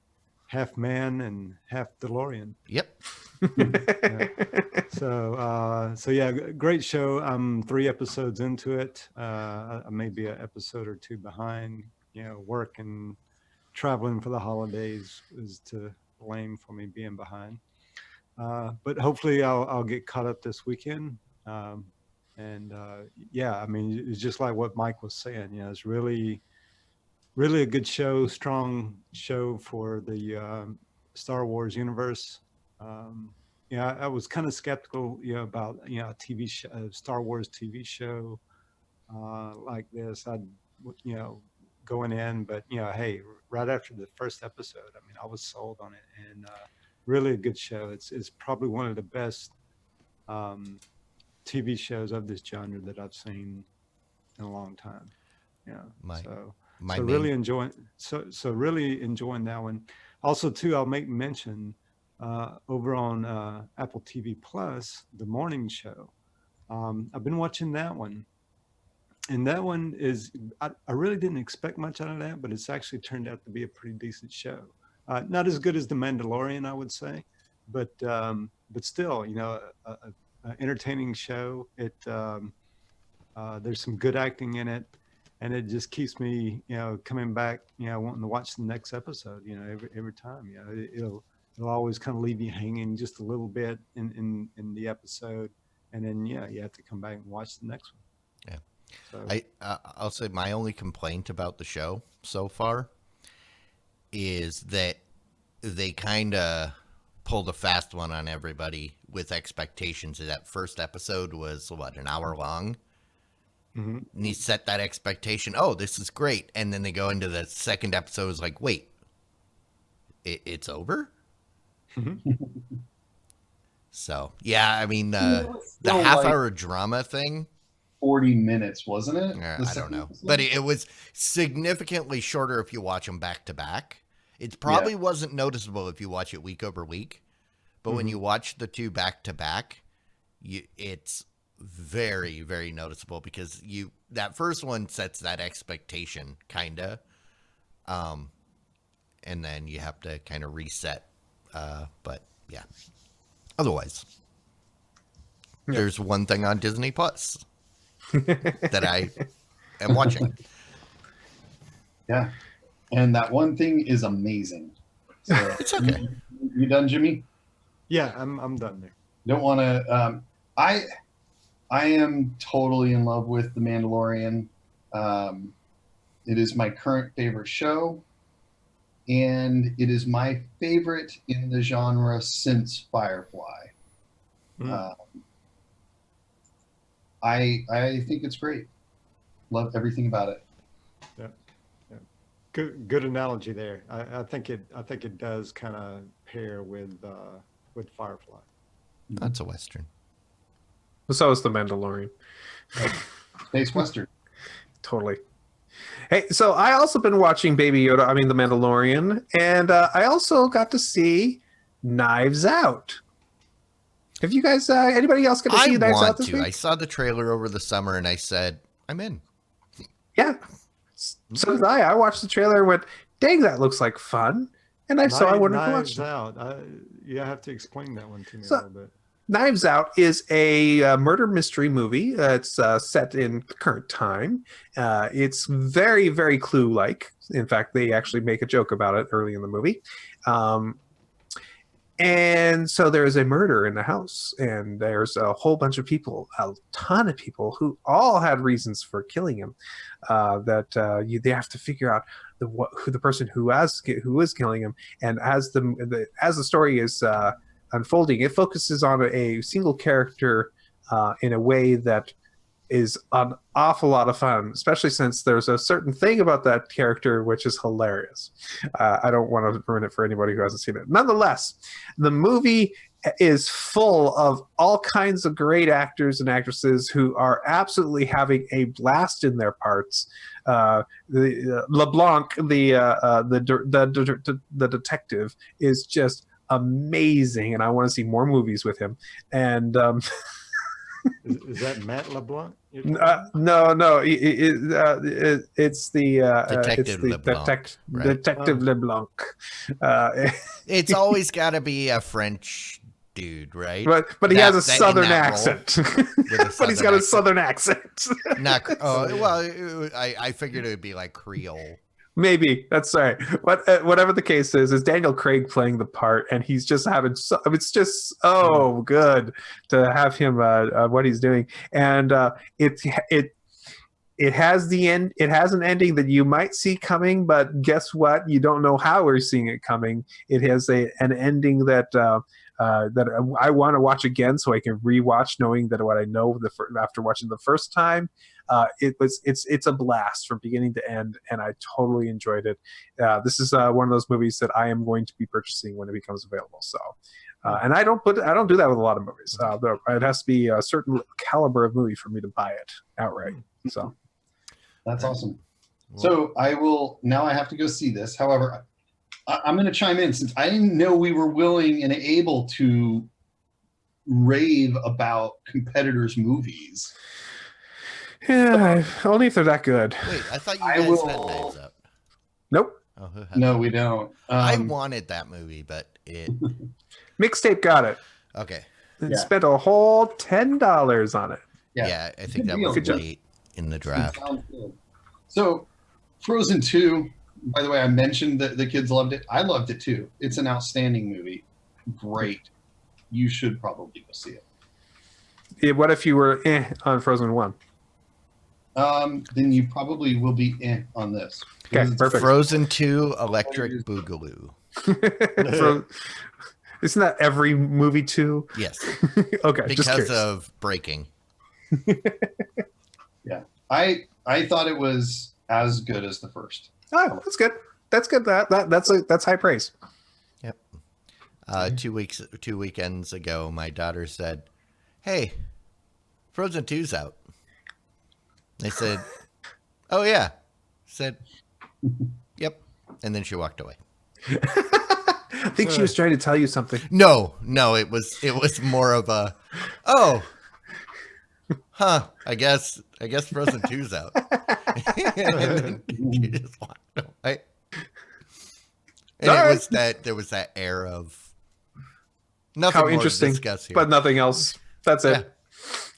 half man and half DeLorean. Yep. Yeah. So yeah, great show. I'm 3 episodes into it. I may be an episode or 2 behind. Work and traveling for the holidays is to blame for me being behind. But hopefully I'll get caught up this weekend. Yeah, I mean, it's just like what Mike was saying. It's really a good show, strong show for the Star Wars universe. I was kind of skeptical, about a TV show, Star Wars TV show like this. I'd going in, but hey, right after the first episode, I mean, I was sold on it, and really a good show. It's probably one of the best TV shows of this genre that I've seen in a long time. Really enjoying that one. Also, too, I'll make mention over on Apple TV Plus, the morning show. I've been watching that one, and that one is I really didn't expect much out of that, but it's actually turned out to be a pretty decent show. Not as good as The Mandalorian, I would say, but still, a entertaining show. There's some good acting in it, and it just keeps me, coming back, wanting to watch the next episode. Every time, it'll always kind of leave you hanging just a little bit in the episode, and then you have to come back and watch the next one. Yeah. So, I'll say my only complaint about the show so far is that they kind of pulled a fast one on everybody with expectations. That first episode was an hour long. mm-hmm. And he set that expectation. Oh, this is great. And then they go into the second episode. It's like, wait, it's over. So yeah, I mean, the half-hour drama thing. 40 minutes, wasn't it? I don't know, but it was significantly shorter if you watch them back to back. It probably wasn't noticeable if you watch it week over week, but when you watch the two back to back, it's very, very noticeable because that first one sets that expectation kind of, and then you have to kind of reset. But yeah, otherwise, there's one thing on Disney Plus that I am watching. Yeah. And that one thing is amazing. So, It's okay. You done, Jimmy? Yeah, I'm done there. Don't want to. I am totally in love with The Mandalorian. It is my current favorite show, and it is my favorite in the genre since Firefly. I think it's great. Love everything about it. Yeah. Good analogy there. I think it does kind of pair with Firefly. That's a Western. So is The Mandalorian. Space Western. Totally. Hey, so I also been watching Baby Yoda, The Mandalorian, and I also got to see Knives Out. Have you guys, anybody else get to see Knives Out this week? I saw the trailer over the summer and I said, I'm in. Yeah. So did I. I watched the trailer and went, dang, that looks like fun. And I wanted to watch Knives Out. You have to explain that one to me a little bit. Knives Out is a murder mystery movie. It's set in current time. It's very, very Clue-like. In fact, they actually make a joke about it early in the movie. And so there is a murder in the house, and there's a whole bunch of people, a ton of people who all had reasons for killing him. They have to figure out who the person who is killing him. And as the story is unfolding, it focuses on a single character in a way that is an awful lot of fun, especially since there's a certain thing about that character which is hilarious. I don't want to ruin it for anybody who hasn't seen it. Nonetheless, the movie is full of all kinds of great actors and actresses who are absolutely having a blast in their parts. LeBlanc, the detective, is just amazing, and I want to see more movies with him. And is that Matt LeBlanc? No. It's the Detective LeBlanc. It's always got to be a French dude, right? But he has a southern accent. But he's got a southern accent. I figured it would be like Creole. Maybe that's right. Whatever the case is Daniel Craig playing the part, and he's just having it's just so good to have him what he's doing, and it has the end. It has an ending that you might see coming, but guess what? You don't know how we're seeing it coming. It has an ending that I want to watch again, so I can rewatch, knowing that what I know after watching the first time. It's a blast from beginning to end, and I totally enjoyed it. This is one of those movies that I am going to be purchasing when it becomes available. So, and I don't do that with a lot of movies. It has to be a certain caliber of movie for me to buy it outright. So, that's awesome. So I have to go see this. However, I'm going to chime in since I didn't know we were willing and able to rave about competitors' movies. Yeah, only if they're that good. Wait, I thought you guys had Knives Out. Nope. Oh, no, we don't. I wanted that movie, but it... Mixtape got it. Okay. And spent a whole $10 on it. Yeah, I think that was late in the draft. So, Frozen 2, by the way, I mentioned that the kids loved it. I loved it too. It's an outstanding movie. Great. You should probably go see it. What if you were on Frozen 1? Then you probably will be on this. Okay, perfect. Frozen 2, Electric Boogaloo. Isn't that every movie too? Yes. Okay, because of breaking. Yeah, I thought it was as good as the first. Oh, that's good. That's good. That's high praise. Yep. 2 weekends ago, my daughter said, "Hey, Frozen 2's out." I said, "Oh yeah." Said, "Yep," and then she walked away. I think she was trying to tell you something. No, it was more of a, oh, huh? I guess Frozen 2's out. And then she just walked away. And there was that air of nothing how more interesting, to discuss here. But nothing else. That's it.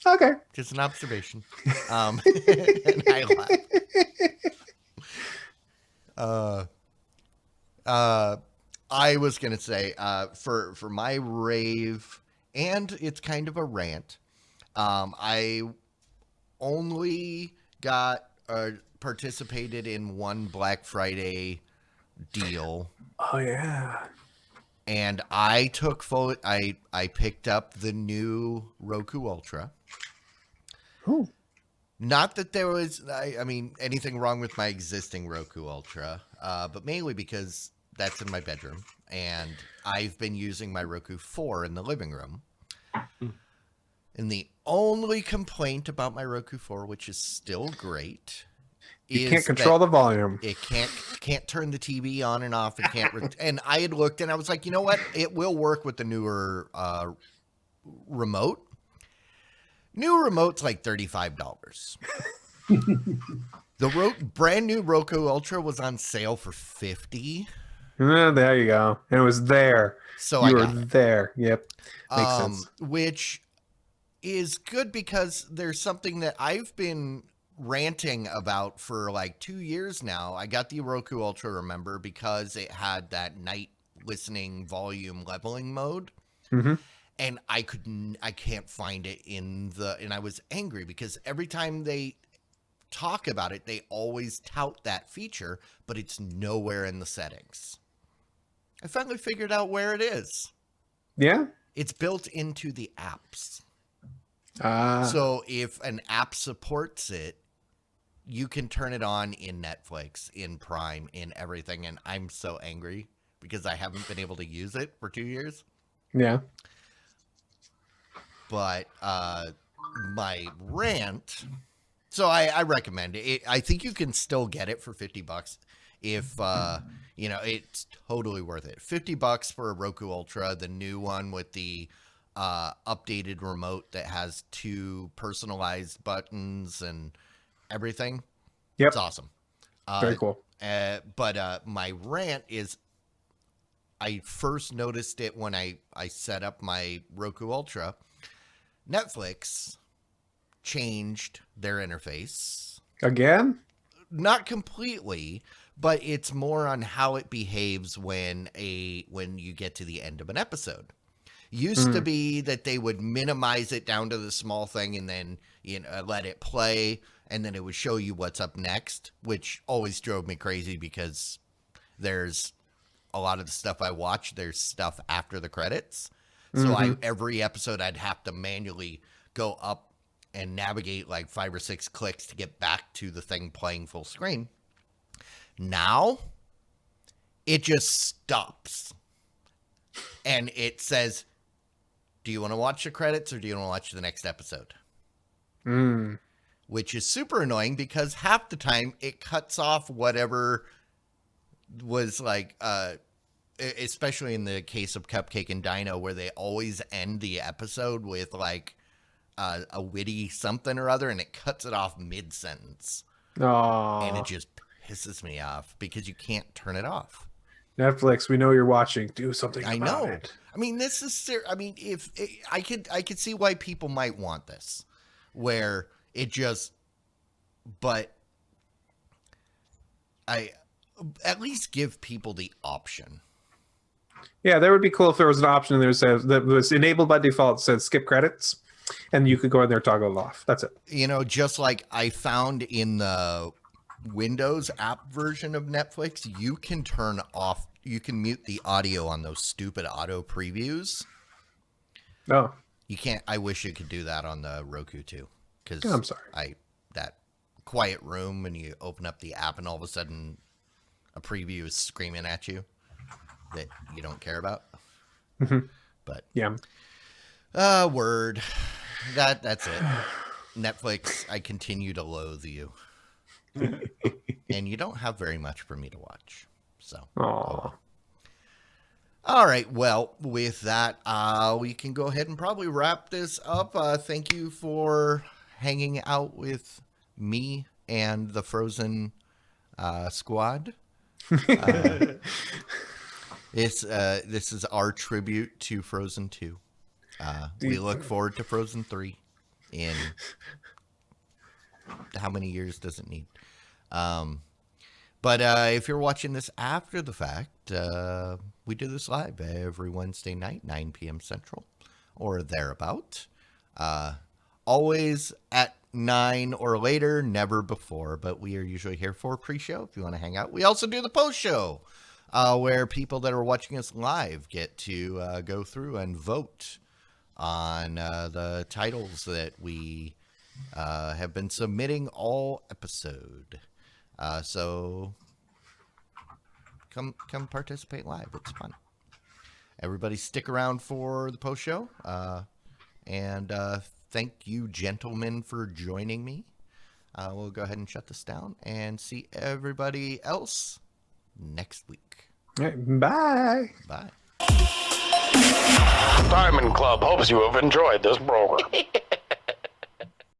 Okay. Just an observation. And I laughed. I was going to say, for my rave, and it's kind of a rant, I only participated in one Black Friday deal. Oh, yeah. And I picked up the new Roku Ultra. Ooh. Not that there was, I mean, anything wrong with my existing Roku Ultra, but mainly because that's in my bedroom, and I've been using my Roku 4 in the living room. And the only complaint about my Roku 4, which is still great, You is can't control the volume. it can't turn the TV on and off. It can't. And I had looked, and I was like, you know what? It will work with the newer remote. New remote's like $35. The brand new Roku Ultra was on sale for $50. There you go. And it was there. So you I were got it. there. Yep. Makes sense. Which is good because there's something that I've been ranting about for like 2 years now. I got the Roku Ultra, remember, because it had that night listening volume leveling mode. Mm-hmm. And I can't find it and I was angry because every time they talk about it, they always tout that feature, but it's nowhere in the settings. I finally figured out where it is. Yeah. It's built into the apps. So So if an app supports it, you can turn it on in Netflix, in Prime, in everything. And I'm so angry because I haven't been able to use it for 2 years. yeah. But my rant, so I recommend it. I think you can still get it for $50 if it's totally worth it. $50 for a Roku Ultra, the new one with the updated remote that has 2 personalized buttons and everything. Yep. It's awesome. Very cool. But my rant is, I first noticed it when I set up my Roku Ultra. Netflix changed their interface. Again? Not completely, but it's more on how it behaves when you get to the end of an episode. Used to be that they would minimize it down to the small thing and then let it play, and then it would show you what's up next, which always drove me crazy because there's a lot of the stuff I watch, there's stuff after the credits. So every episode I'd have to manually go up and navigate like 5 or 6 clicks to get back to the thing playing full screen. Now it just stops and it says, do you want to watch the credits or do you want to watch the next episode? Which is super annoying because half the time it cuts off whatever was like, especially in the case of Cupcake and Dino, where they always end the episode with like a witty something or other, and it cuts it off mid-sentence. Oh. And it just pisses me off because you can't turn it off. Netflix, we know you're watching. Do something about I know. it. I mean, this is I mean, if I could see why people might want this, where it just, but I at least give people the option. Yeah, that would be cool if there was an option there that was enabled by default, said skip credits, and you could go in there and toggle it off. That's it. Just like I found in the Windows app version of Netflix, you can mute the audio on those stupid auto previews. Oh. You can't. I wish you could do that on the Roku too. Because I'm sorry. That quiet room, and you open up the app, and all of a sudden, a preview is screaming at you that you don't care about. But yeah. Word. That's it. Netflix, I continue to loathe you. And you don't have very much for me to watch. So. Aww. All right. Well, with that, we can go ahead and probably wrap this up. Thank you for hanging out with me and the Frozen squad. This is our tribute to Frozen 2. We look forward to Frozen 3 in how many years does it need? But if you're watching this after the fact, we do this live every Wednesday night, 9 p.m. Central or thereabout. Always at 9 or later, never before, but we are usually here for a pre-show if you want to hang out. We also do the post-show where people that are watching us live get to go through and vote on the titles that we have been submitting all episode. So come participate live. It's fun. Everybody stick around for the post show. And thank you, gentlemen, for joining me. We'll go ahead and shut this down and see everybody else next week. All right, bye. Bye. Diamond Club hopes you have enjoyed this program.